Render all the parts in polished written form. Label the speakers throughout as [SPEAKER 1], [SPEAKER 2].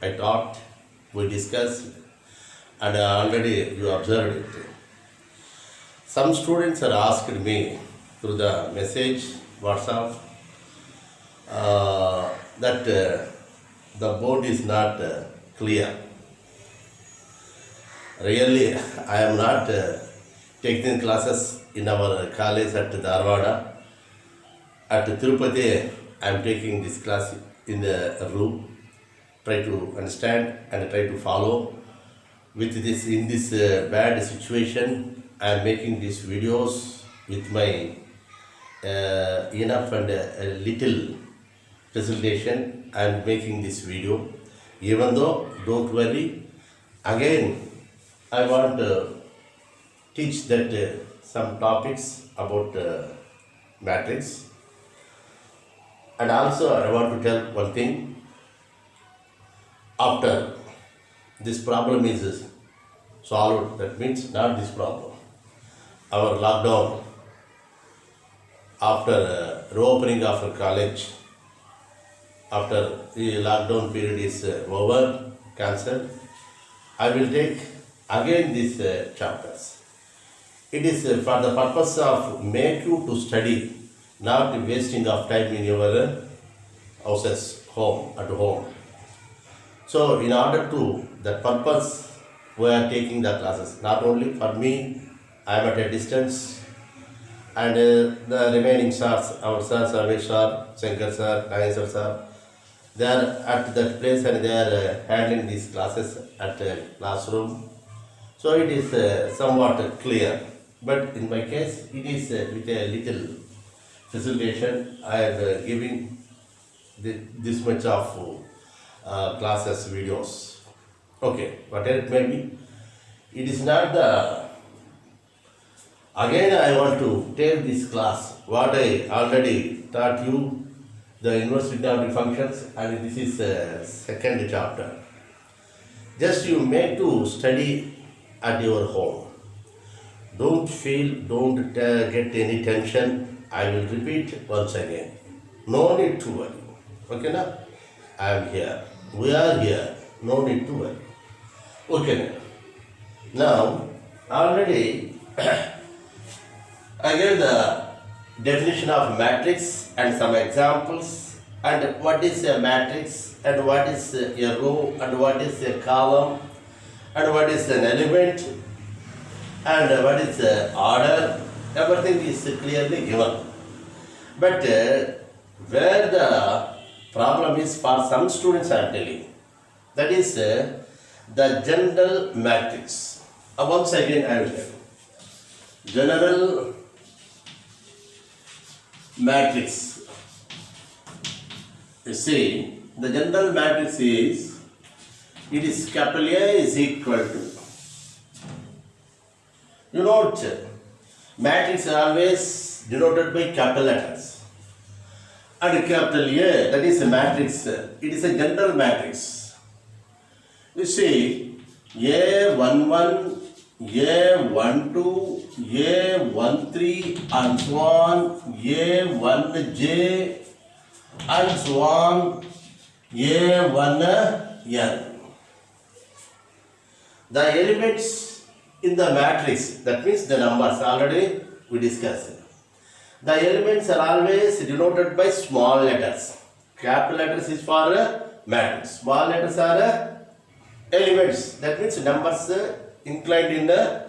[SPEAKER 1] I thought we discussed and already you observed it. Some students are asked me through the message, WhatsApp, that the board is not clear. Really, I am not taking classes in our college at Dharwada. At Tirupati, I am taking this class in the room. Try to understand and try to follow. With this, in this bad situation, I am making these videos with my enough and a little presentation. I am making this video. Even though, don't worry. Again, I want to teach that some topics about matrix. And also, I want to tell one thing. After this problem is solved, that means not this problem. Our lockdown, after reopening of our college, after the lockdown period is over, cancelled, I will take again these chapters. It is for the purpose of make you to study, not wasting of time in your houses, at home. So in order to that purpose, we are taking the classes. Not only for me, I am at a distance, and the remaining sirs, our sir, Sarvesh sir, Shankar sir, Nageswar sir, they are at that place and they are handling these classes at a classroom. So it is somewhat clear. But in my case, it is with a little facilitation. I am giving this much of classes, videos. Okay, whatever it may be, it is not the. Again, I want to take this class, what I already taught you, the inverse trigonometry functions, and this is second chapter. Just you make to study at your home. Don't get any tension. I will repeat once again. No need to worry. Okay, now? I am here. We are here. No need to worry. Okay. Now, already I gave the definition of matrix and some examples, and what is a matrix, and what is a row, and what is a column, and what is an element, and what is order. Everything is clearly given. But where the problem is for some students, I am telling, that is the general matrix. Once again, I will tell. General matrix. You see, the general matrix is, it is capital A is equal to, you note, matrix is always denoted by capital letters. And capital A, that is a matrix, it is a general matrix. You see, A11, A12, A13, and so on, A1J, and so on, A1N. The elements in the matrix, that means the numbers, already we discussed. The elements are always denoted by small letters. Capital letters is for matrix. Small letters are elements. That means numbers inclined in the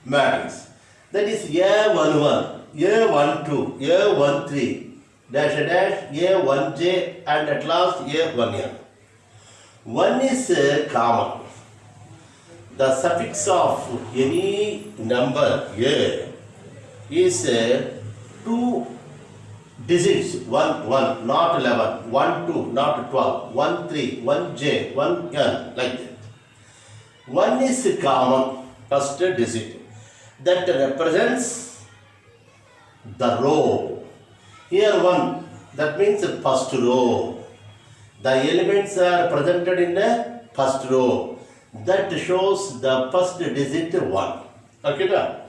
[SPEAKER 1] matrix. That is A11, A12, A13, dash dash, A1J, and at last A1N. One is common. The suffix of any number A is 2 digits, 1, 1, not 11, 1, 2, not 12, 1, 3, 1, J, 1, N, like that. 1 is common, first digit, that represents the row. Here 1, that means first row. The elements are presented in the first row. That shows the first digit 1. Okay, now?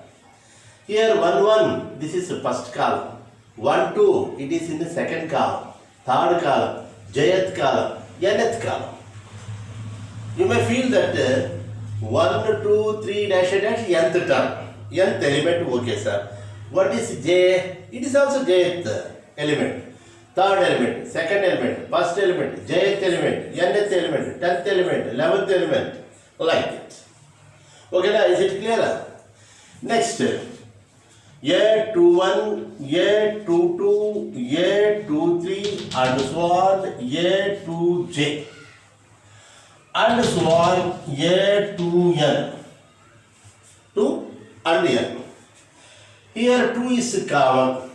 [SPEAKER 1] Here 1, 1, this is the first column. 1, 2, it is in the second column. Third column, jth column, nth column. You may feel that 1, 2, 3 dash dash nth term, nth element, okay sir. What is j? It is also jth element. Third element, second element, first element, jth element, nth element, 10th element, 11th element, like it. Okay, now is it clear? Next, A21, A22, A23 and so on, A2j and so on, A2n, 2 and n. Here 2 is common.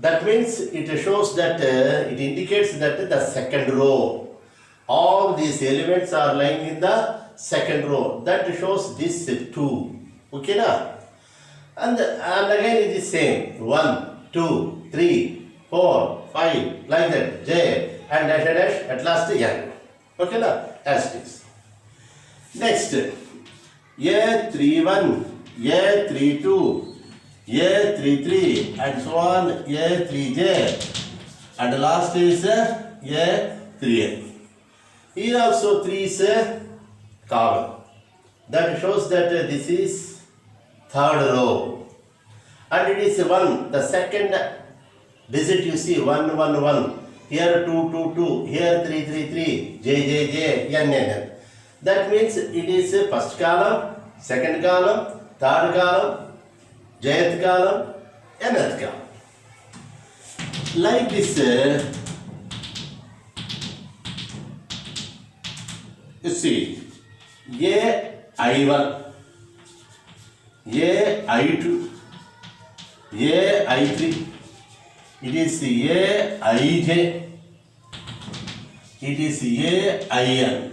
[SPEAKER 1] That means it shows that it indicates that the second row. All these elements are lying in the second row. That shows this 2. Okay na? And again it is same. 1, 2, 3, 4, 5, like that. J and dash dash at last n. Okay na? As it is. Next, A31, A32, A33 and so on, A3j and last is A3n. Here also 3 is common. That shows that this is third row and it is 1, the second digit you see 1, 1, 1. Here 2, 2, 2, here 3, 3, 3, j, j, j, n, n, n. That means it is first column, second column, third column, jth column, nth column. Like this, you see, A I1, A I2, A I3, it is Aij, it is Ain.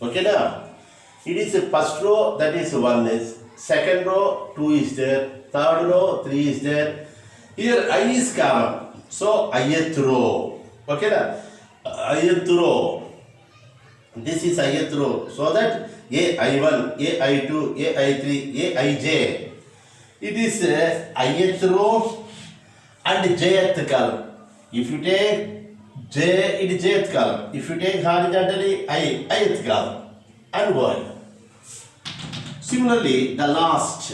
[SPEAKER 1] Okay now? It is first row, that is 1 is, second row 2 is there, third row 3 is there. Here I is common, so ith row. Okay now? Ith row. This is ith row, so that AI1, AI2, AI3, Aij. It is ith row and jth column. If you take j, it is jth column. If you take horizontally, ith column, and go on. Similarly, the last.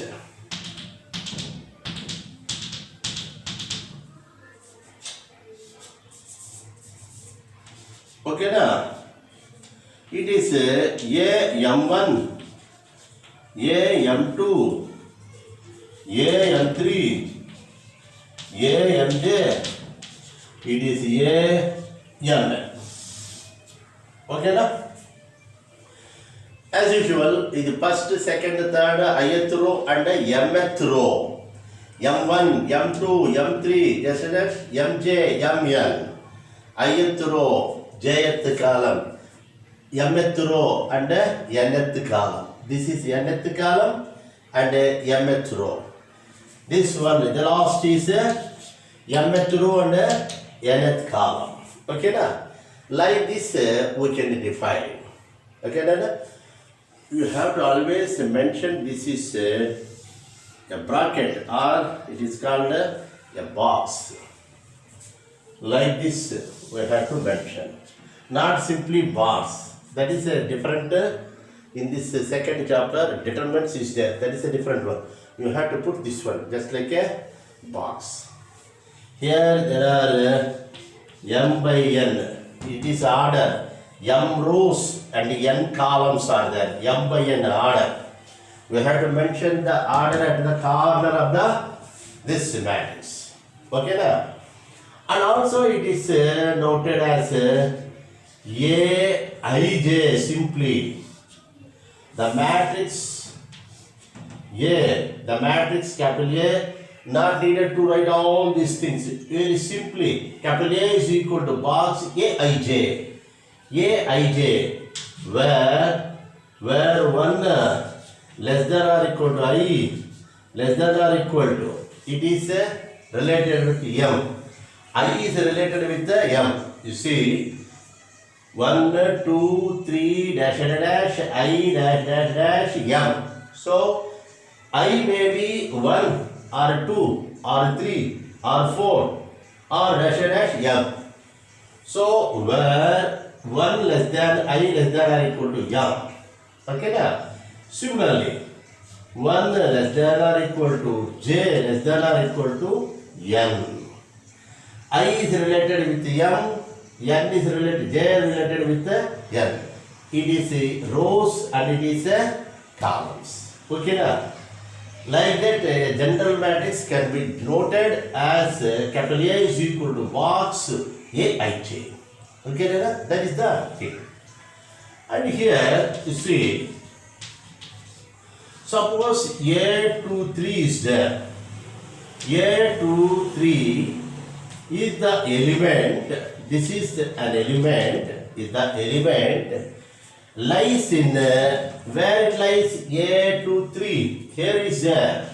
[SPEAKER 1] Okay now? It is AM1, AM2, AM3, AMJ, it is AMN. Okay now? As usual, is the first, second, third, ith row and mth row. M1, M2, M3, MJ, MN. Ith row, jth column. Mth row and nth column. This is nth column and mth row. This one, the last is mth row and nth column. Okay na? Like this we can define. Okay na? You have to always mention this is a bracket or it is called a box. Like this we have to mention. Not simply bars. That is a different, in this second chapter, determinants is there. That is a different one. You have to put this one just like a box. Here there are m by n. It is order. M rows and n columns are there. M by n order. We have to mention the order at the corner of this matrix. Okay na? And also it is noted as Aij simply. The matrix A, the matrix capital A, not needed to write all these things. Very simply, capital A is equal to box Aij. Aij, where 1 less than or equal to I, less than or equal to, it is related with M. I is related with the M. You see, 1, 2, 3, dash, dash, I, dash, dash, dash, M. So, I may be 1 or 2 or 3 or 4 or dash, dash, M. So, where 1 less than I less than or equal to m. Okay na? Similarly, 1 less than or equal to j less than or equal to n. I is related with m, n is related, j is related with n. It is a rows and it is a columns. Okay na? Like that, a general matrix can be denoted as capital A is equal to box Aij. Okay, that is the thing. And here you see, suppose A23 is there. A23 is the element. This is an element. Is the element lies in where it lies A23. Here is there.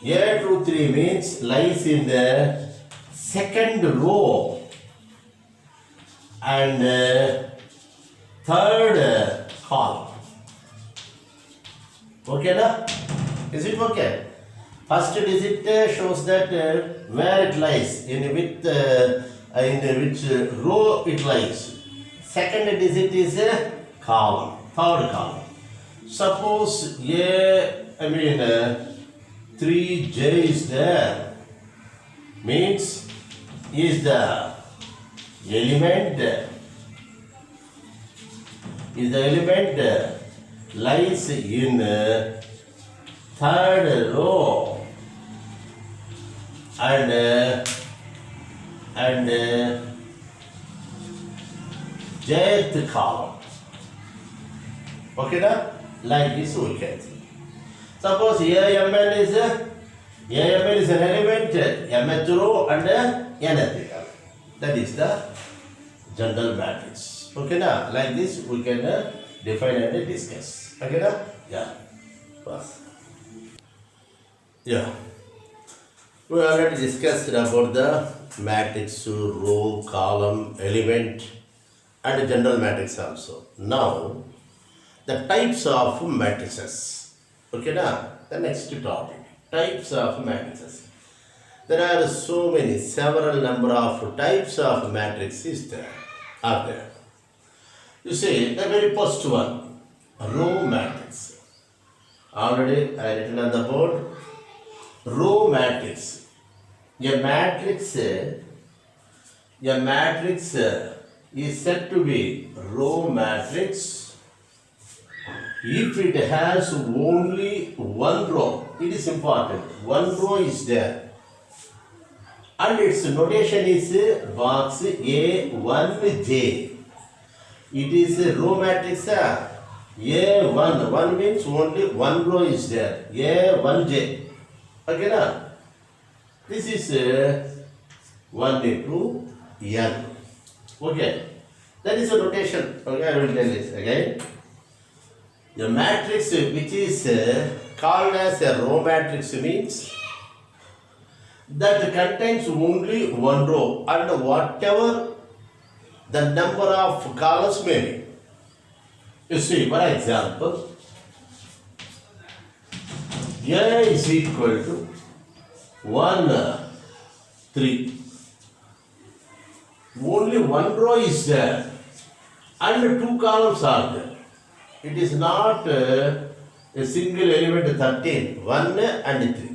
[SPEAKER 1] A23 means lies in the second row and third column. Okay, na? Is it okay? First digit shows that where it lies, in which row it lies. Second digit is a column, third column. Suppose 3j is there, means is the element lies in third row and jth column. Okay, na? Like this we can see. Suppose AML is an element, mth row and nth column. That is the general matrix. Okay, na? Like this we can define and discuss. Okay, na? Yeah. Pass. Yeah. We already discussed about the matrix, row, column, element, and general matrix also. Now, the types of matrices. Okay, na? The next topic. Types of matrices. There are so many, several number of types of matrices are there. You see, the very first one, row matrix. Already I written on the board. Row matrix. A matrix is said to be row matrix if it has only one row. It is important. One row is there. And its notation is box A1J. It is a row matrix A1. 1 means only one row is there. A1J. Okay, na? This is 1 into n. Okay. That is a notation. Okay, I will tell this again. The matrix which is called as a row matrix means that contains only one row and whatever the number of columns may be. You see, for example, A is equal to 1, 3. Only one row is there and two columns are there. It is not a single element 13, 1 and 3.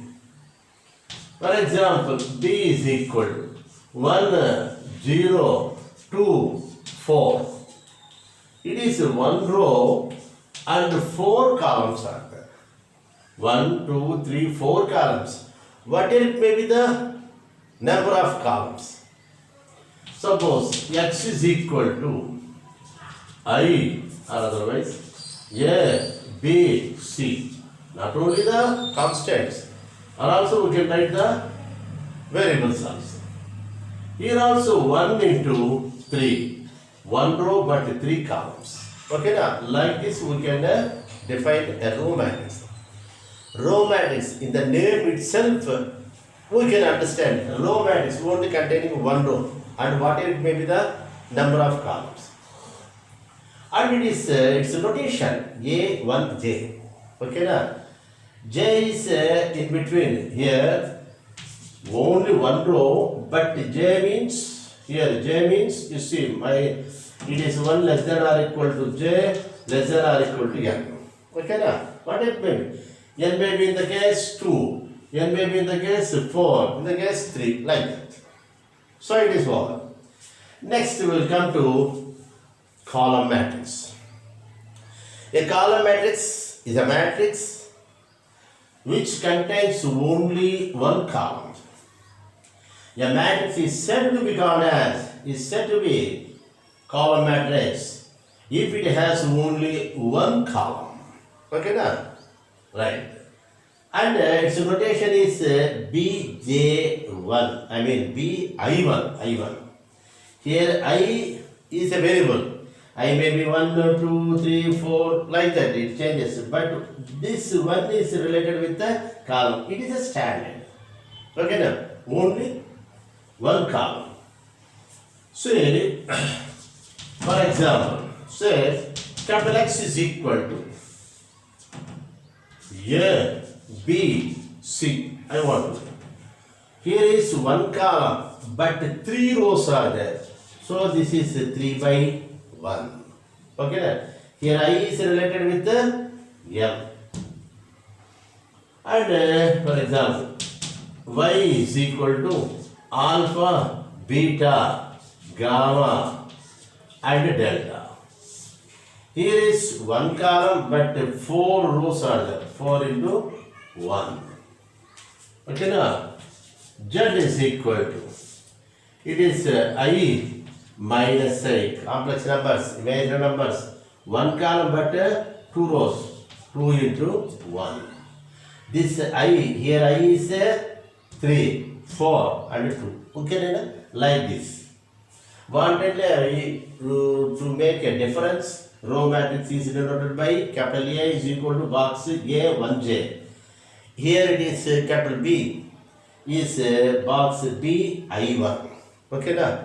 [SPEAKER 1] For example, B is equal to 1, 0, 2, 4. It is one row and 4 columns are there. 1, 2, 3, 4 columns. What it may be the number of columns? Suppose X is equal to I or otherwise A, B, C. Not only the constants, or also we can write the variables also. Here also 1 into 3. One row but 3 columns. Okay, now like this we can define a row matrix. Row matrix, in the name itself we can understand row matrix only containing one row and what it may be the number of columns. And it is its notation A1J. Okay, now J is in between. Here only one row, but J means, here J means, you see my It is 1 less than or equal to j, less than or equal to n. Okay, now what it may be? N may be in the case 2, n may be in the case 4, in the case 3, like that. So it is over. Next we will come to column matrix. A column matrix is a matrix which contains only one column. A matrix is said to be called as, is said to be column matrix if it has only one column. Okay, now? Right. And its notation is bj1, I mean bi1. Here I is a variable. I may be 1, 2, 3, 4, like that, it changes. But this one is related with the column. It is a standard. Okay, now? Only one column. Say, for example, say capital X is equal to A, B, C. I want to. Here is one column, but 3 rows are there. So this is 3 by 1. Okay, here I is related with the M. And for example, Y is equal to alpha, beta, gamma, and delta. Here is one column, but 4 rows are there. 4 into 1. Okay, now Z is equal to, it is I minus I, complex numbers, imaginary numbers. One column, but 2 rows. 2 into 1. This I, here I is 3, 4 and 2. Okay, like this. Wanted to make a difference, row matrix is denoted by capital A is equal to box A 1j. Here it is capital B is box B I1. Okay, now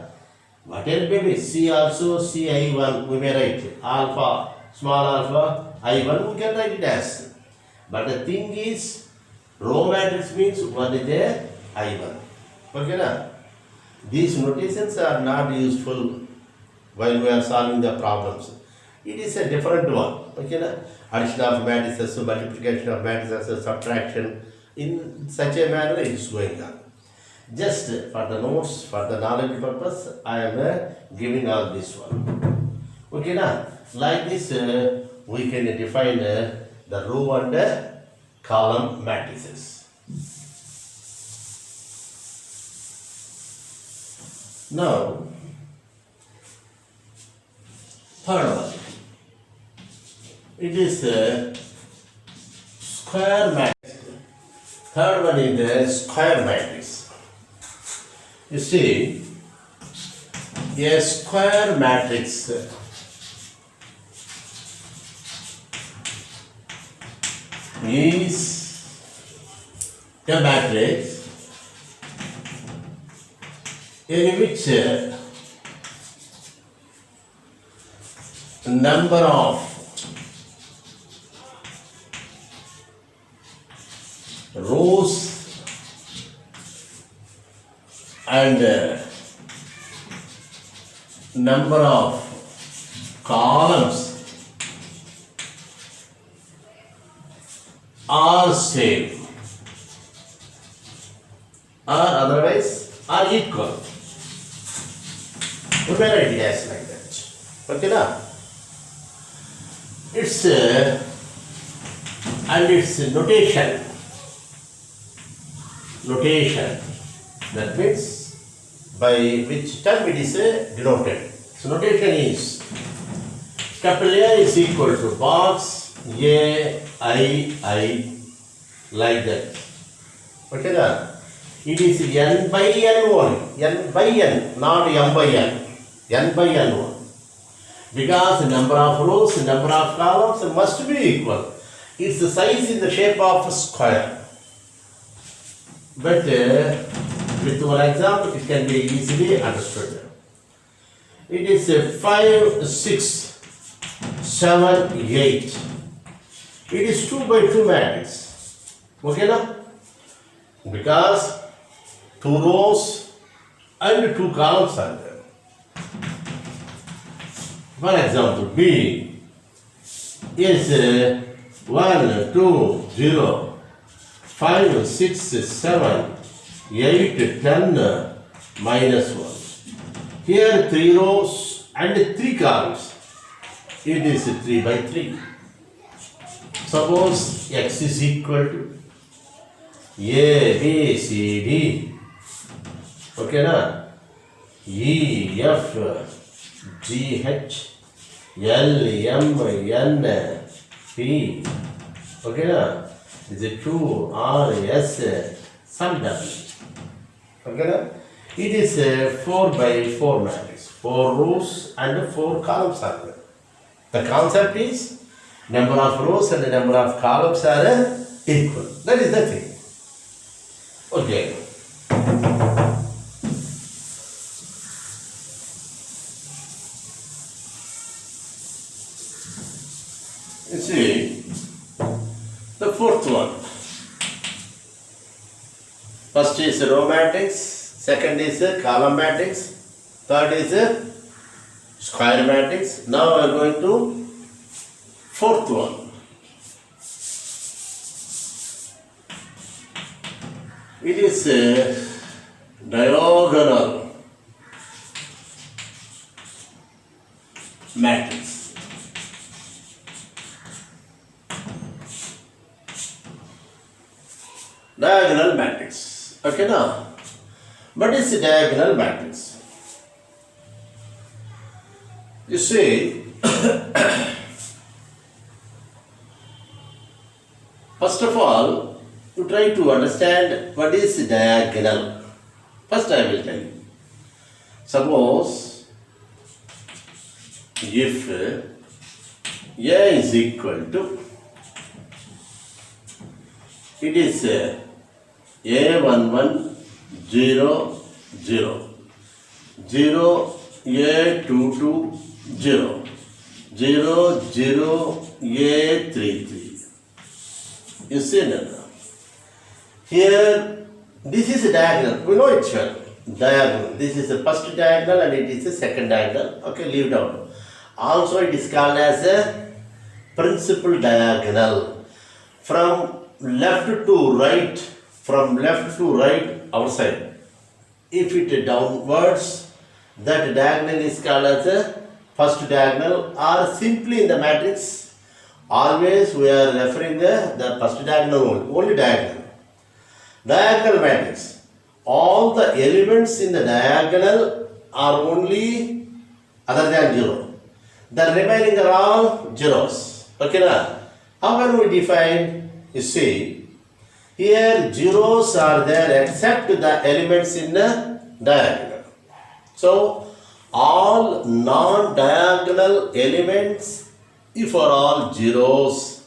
[SPEAKER 1] what else maybe C also C I1 we may write alpha, small alpha I1 we can write it as. But the thing is, row matrix means one is a I1. Okay, now these notations are not useful while we are solving the problems. It is a different one. Okay, now addition of matrices, multiplication of matrices, subtraction, in such a manner it is going on. Just for the notes, for the knowledge purpose, I am giving all this one. Okay, now like this we can define the row and column matrices. Now, third one. It is square matrix. Third one is the square matrix. You see, a square matrix is a matrix in which number of rows and number of columns are same or otherwise are equal. We may write it as like that. Okay, now it's and its notation. That means by which term it is denoted. So notation is capital A is equal to box A I like that. Okay, now it is n by n only. N by n, not m by n. N by n only. Because number of rows, number of columns must be equal. Its size in the shape of a square. But with one example, it can be easily understood. It is 5, 6, 7, 8. It is 2 by 2 matrix. Okay, now? Because 2 rows and 2 columns are there. For example, B is 1, 2, 0, 5, 6, 7, 8, 10, minus 1. Here 3 rows and 3 columns. It is 3 by 3. Suppose x is equal to A, B, C, D. Okay, na? E, F, G, H, L, M, N, P. Okay, na? Is it Q, R, S, some W. Okay, na? It is a 4 by 4 matrix. 4 rows and 4 columns are there. The concept is number of rows and the number of columns are equal. That is the thing. Okay. You see, the fourth one. First is row matrix, second is column matrix, third is square matrix. Now we are going to fourth one. It is a diagonal matrix. Diagonal matrix. Okay, now, what is a diagonal matrix? You see, first of all, you try to understand what is diagonal. First I will tell you. Suppose if A is equal to, it is A11 0 0 0 A22 0 0 0 A33. You see that? Here, this is a diagonal. We know it well. Diagonal. This is the first diagonal and it is the second diagonal. Okay, leave it out. Also, it is called as a principal diagonal. From left to right, outside. If it downwards, that diagonal is called as a first diagonal, or simply in the matrix, always we are referring the first diagonal only diagonal. Diagonal matrix. All the elements in the diagonal are only other than 0. The remaining are all zeros. Okay, na? How can we define? You see, here zeros are there except the elements in the diagonal. So, all non-diagonal elements, if are all zeros,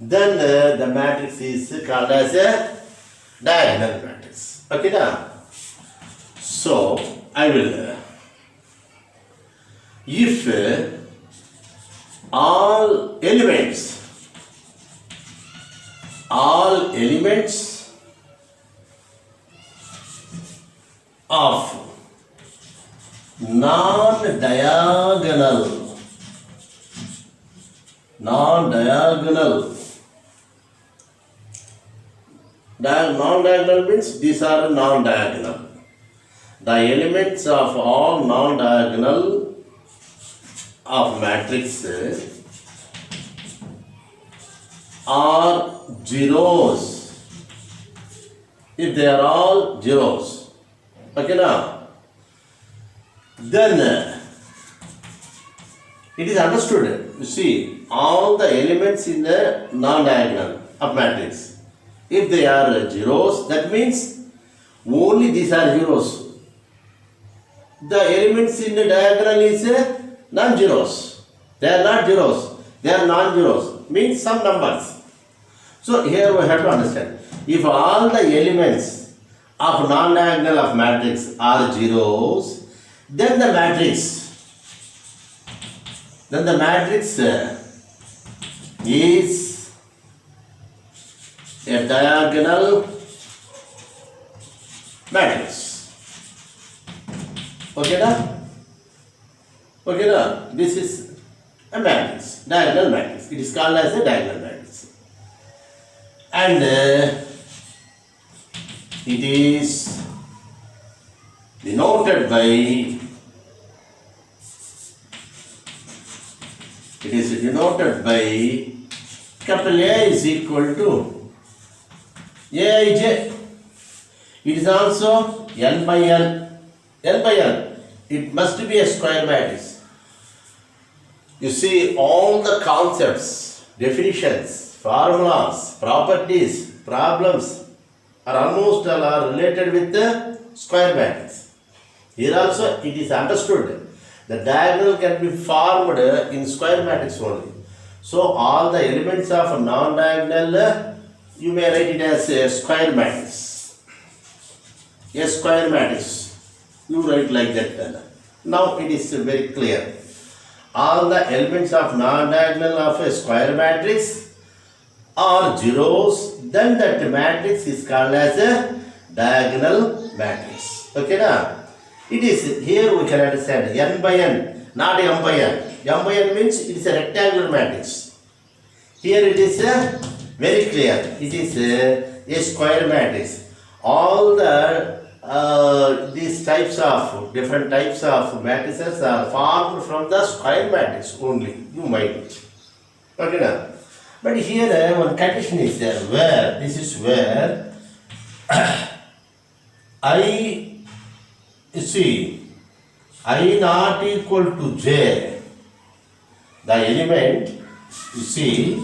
[SPEAKER 1] then the matrix is called as a diagonal matrix. Okay, now? So, I will, if all elements of non-diagonal non-diagonal means these are non-diagonal. The elements of all non-diagonal of matrix are zeros. If they are all zeros, okay, now, then it is understood. You see, all the elements in the non-diagonal of matrix, if they are zeros, that means only these are zeros. The elements in the diagonal is non-zeros. They are not zeros. They are non-zeros. Means some numbers. So here we have to understand. If all the elements of non-diagonal of matrix are zeros, then the matrix is a diagonal matrix. Okay, now? Okay, now this is a matrix, diagonal matrix. It is called as a diagonal matrix. And it is denoted by capital A is equal to Aij. It is also n by n. N by n. It must be a square matrix. You see, all the concepts, definitions, formulas, properties, problems are almost all are related with the square matrix. Here also it is understood the diagonal can be formed in square matrix only. So all the elements of non-diagonal, you may write it as a square matrix. A square matrix. You write like that. Now it is very clear. All the elements of non-diagonal of a square matrix are zeros, then that matrix is called as a diagonal matrix. Okay, now it is here we can understand n by n, not m by n. M by n means it is a rectangular matrix. Here it is very clear. It is a square matrix. All the these types of different types of matrices are formed from the square matrix only. You might. Okay, now. But here one condition is there where this is where I see I not equal to j. The element you see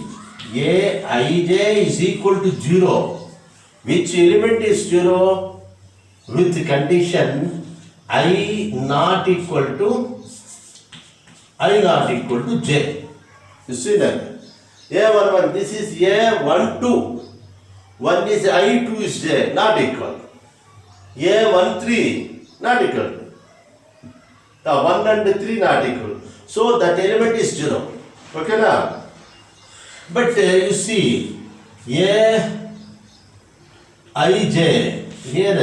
[SPEAKER 1] Aij is equal to 0. Which element is 0? With the condition I not equal to j. You see that? A11, this is A12. One is I2 is j, not equal. A13, not equal. 1 and 3 not equal. So that element is 0. Okay, now? But you see, Aij, here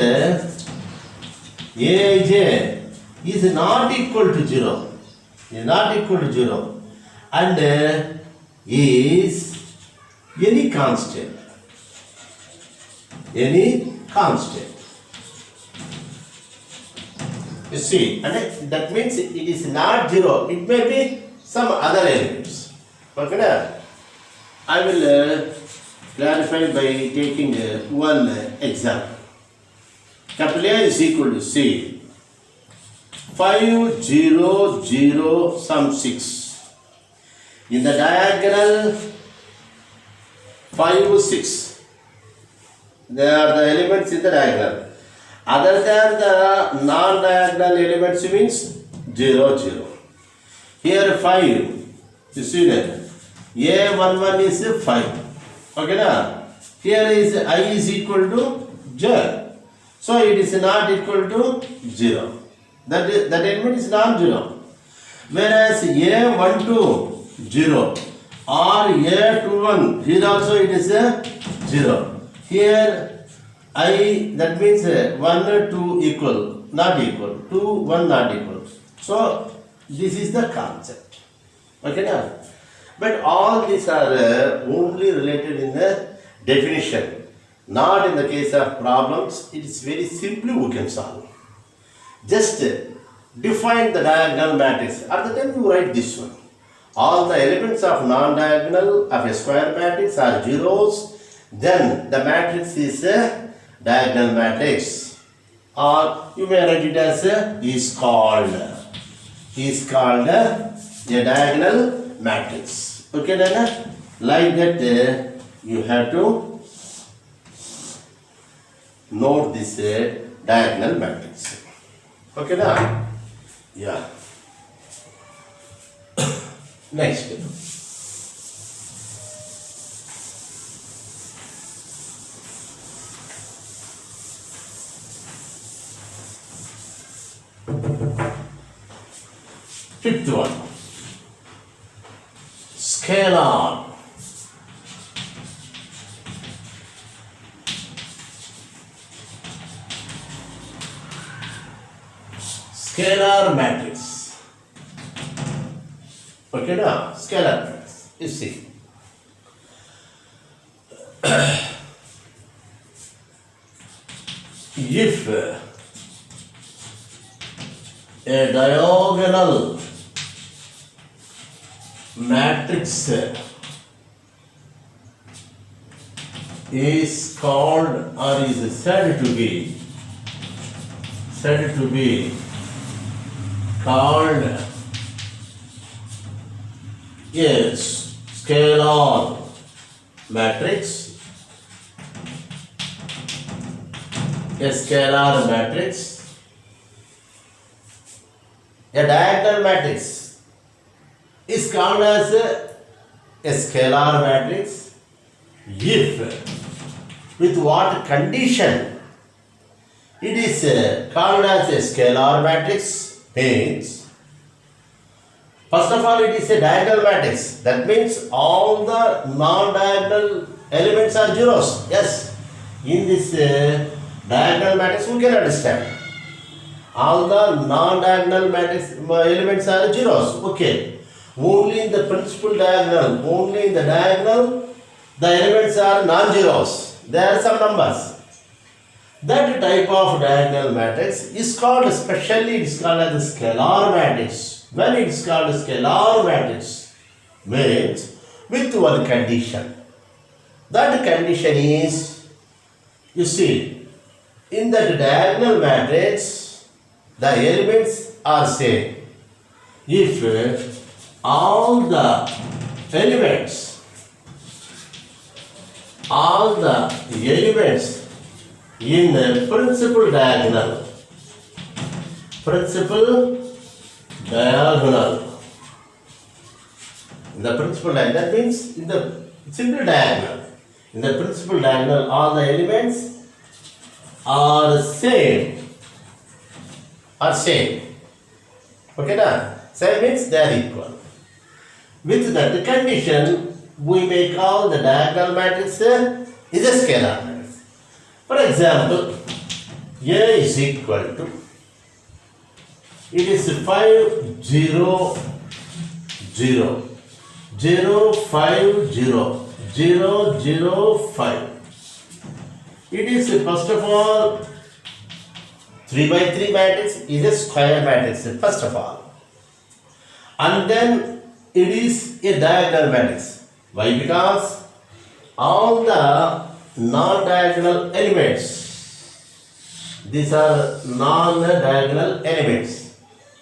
[SPEAKER 1] Aij is not equal to 0. Is not equal to 0. And is any constant. Any constant. You see, and that means it is not 0. It may be some other elements. Okay, now? I will clarify by taking one example. Capital A is equal to C. 5, 0, 0, some 6. In the diagonal 5, 6. They are the elements in the diagonal. Other than the non-diagonal elements means 0, 0. Here 5. You see that? A11 is 5. Okay, now? Here is I is equal to j. So it is not equal to 0. That element is non-zero. Whereas A12 0 or A21, here also it is a 0. Here I, that means 1 2 equal, not equal, 2 1 not equal. So this is the concept. Okay, now? But all these are only related in the definition. Not in the case of problems. It is very simply we can solve. Just define the diagonal matrix. At the time you write this one. All the elements of non-diagonal of a square matrix are zeros. Then the matrix is a diagonal matrix. Or you may write it as is called a diagonal matrix. Okay, then like that you have to note this diagonal matrix. Okay, now? Yeah. Next. Fifth one. Scalar. Scalar matrix. Okay, now scalar matrix. You see. If a diagonal matrix is called or is said to be called a scalar matrix, a diagonal matrix is called as a scalar matrix if with what condition it is called as a scalar matrix means first of all it is a diagonal matrix, that means all the non-diagonal elements are zeros. Yes, in this diagonal matrix we can understand all the non-diagonal matrix elements are zeros. Okay, only in the principal diagonal, only in the diagonal the elements are non-zeros, there are some numbers. That type of diagonal matrix is called, especially it is called as a scalar matrix. When it is called a scalar matrix means with one condition. That condition is, you see, in that diagonal matrix the elements are same. If all the elements in the principal diagonal that means in the simple diagonal, in the principal diagonal all the elements are same. Okay, now same means they are equal. With that condition we may call the diagonal matrix is a scalar matrix. For example, A is equal to, it is 5 0 0 0 5 0 0 0 5. It is first of all 3 by 3 matrix is a square matrix first of all, and then it is a diagonal matrix. Why? Because all the non-diagonal elements, these are non-diagonal elements,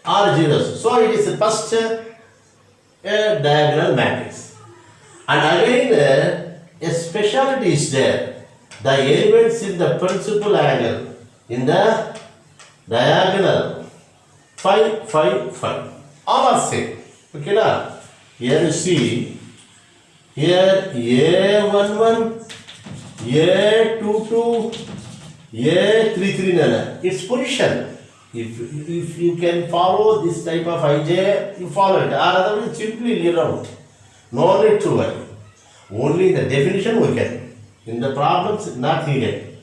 [SPEAKER 1] are zeros. So it is first a diagonal matrix. And again a speciality is there. The elements in the principal angle, in the diagonal 5 5 5, all are same. Okay, now here you see, here A11, A22, A33, its position. If you can follow this type of IJ, you follow it. Or otherwise simply leave out. No need to worry. Only the definition we can. In the problems not needed.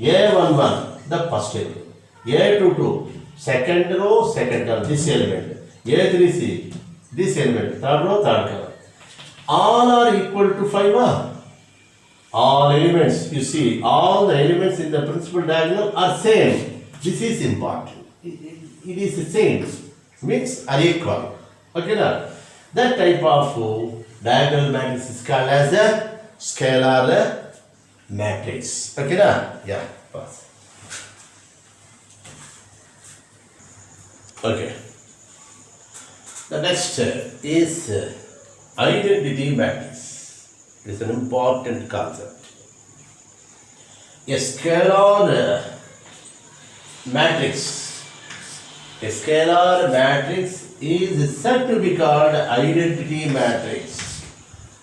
[SPEAKER 1] A11, the first element. A22, second row, second term, this element. A3C, this element, third row, third column. All are equal to 5. All elements, you see, all the elements in the principal diagonal are same. This is important. It is the same, means are equal. Okay, now that type of diagonal matrix is called as a scalar matrix. Okay, now yeah, pass. Okay. The next is identity matrix. It is an important concept. A scalar matrix is said to be called identity matrix,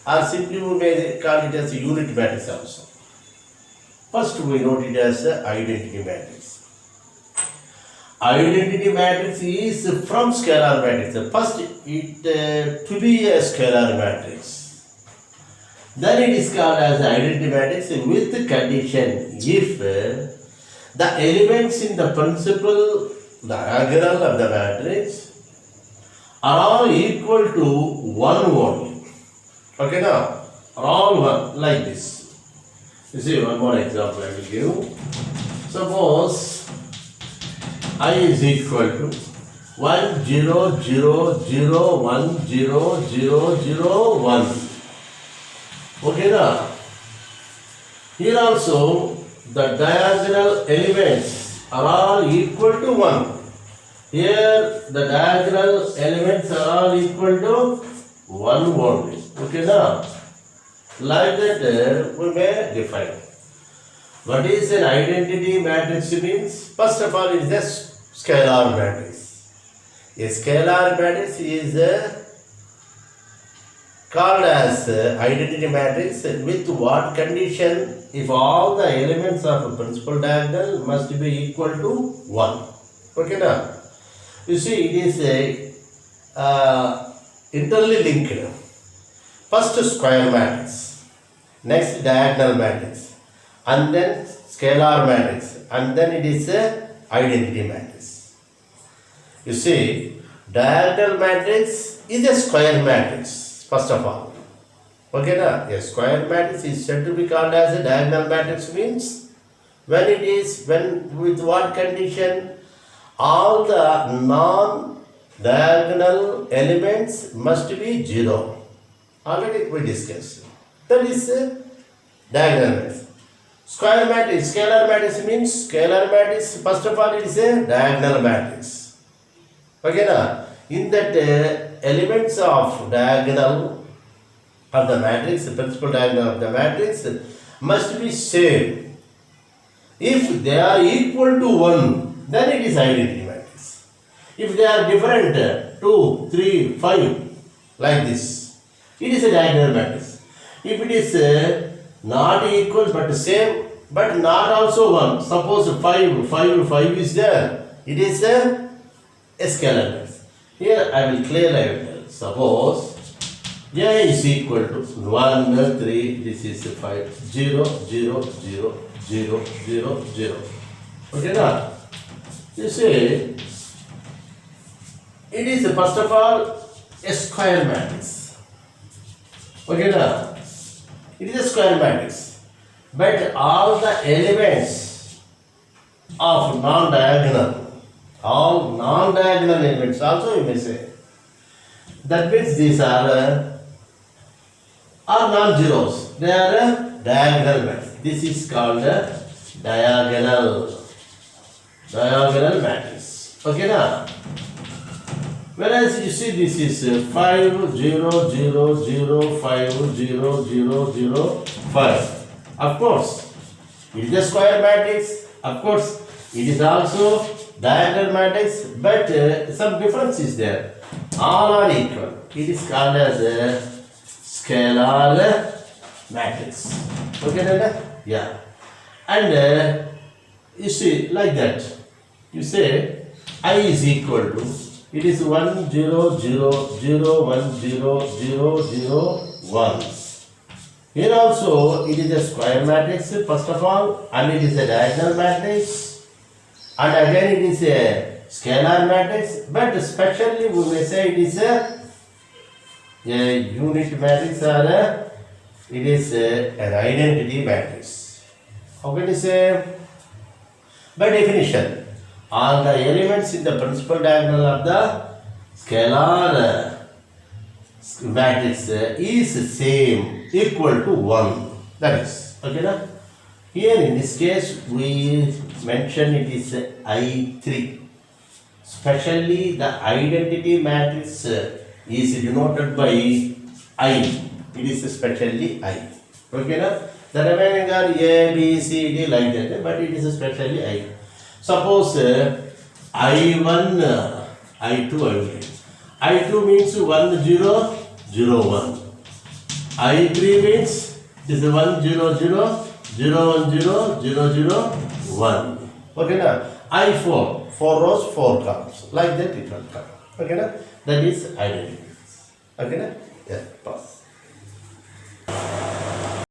[SPEAKER 1] or simply we may call it as a unit matrix also. First we note it as identity matrix. Identity matrix is from scalar matrix. First it to be a scalar matrix. Then it is called as identity matrix with the condition if the elements in the principal diagonal of the matrix are all equal to 1 only. Okay now, are all 1 like this. You see, one more example I will give. Suppose I is equal to 1 0 0 0 1 0 0 0 1. Okay now, here also the diagonal elements are all equal to 1. Here the diagonal elements are all equal to 1 only. Okay now, like that we may define. What is an identity matrix means? First of all, it is a scalar matrix. A scalar matrix is called as identity matrix with what condition? If all the elements of a principal diagonal must be equal to 1. Okay now, you see, it is internally linked. First square matrix, next diagonal matrix, and then scalar matrix, and then it is a identity matrix. You see, diagonal matrix is a square matrix, first of all. Okay now, a square matrix is said to be called as a diagonal matrix means when with what condition? All the non-diagonal elements must be 0. Already we discussed. That is a diagonal matrix. Square matrix, scalar matrix means scalar matrix, first of all, it is a diagonal matrix. Okay now, in that elements of diagonal of the matrix, the principal diagonal of the matrix must be same. If they are equal to 1, then it is identity matrix. If they are different, 2, 3, 5, like this, it is a diagonal matrix. If it is not equal but same, but not also 1, suppose 5 is there, it is a scalar matrix. Here I will clearly tell. Suppose A is equal to 1, 3, this is 5, 0, 0, 0, 0, 0, 0. Okay now, you see, it is first of all a square matrix. Okay now, it is a square matrix, but all the elements of non-diagonal elements also you may say. That means these are non-zeros. They are a diagonal matrix. This is called a diagonal matrix. Okay now. Whereas you see this is 5 0 0 0 5 0 0 0 5. Of course, it is a square matrix. Of course, it is also diagonal matrix, but some difference is there. All are equal. It is called as a scalar matrix. Okay, Nanda? Yeah. And you see, like that, you say I is equal to, it is 1 0 0 0 1 0 0 0 1. Here also it is a square matrix first of all, and it is a diagonal matrix, and again it is a scalar matrix, but especially we may say it is a unit matrix or it is an identity matrix. How can you say? By definition, all the elements in the principal diagonal of the scalar matrix is same, equal to 1. That is, okay na? Here in this case we mention it is I3. Especially the identity matrix is denoted by I. It is especially I. Okay na? The remaining are A, B, C, D like that, but it is especially I. Suppose I1, I2, I1. I2 means 1 0 0 1. I3 means this is 1 0 0 0 1 0 0 0 1. Okay na? I4, 4 rows, 4 columns. Like that it will come. Okay na? That is identity. Okay na? Yeah, pass.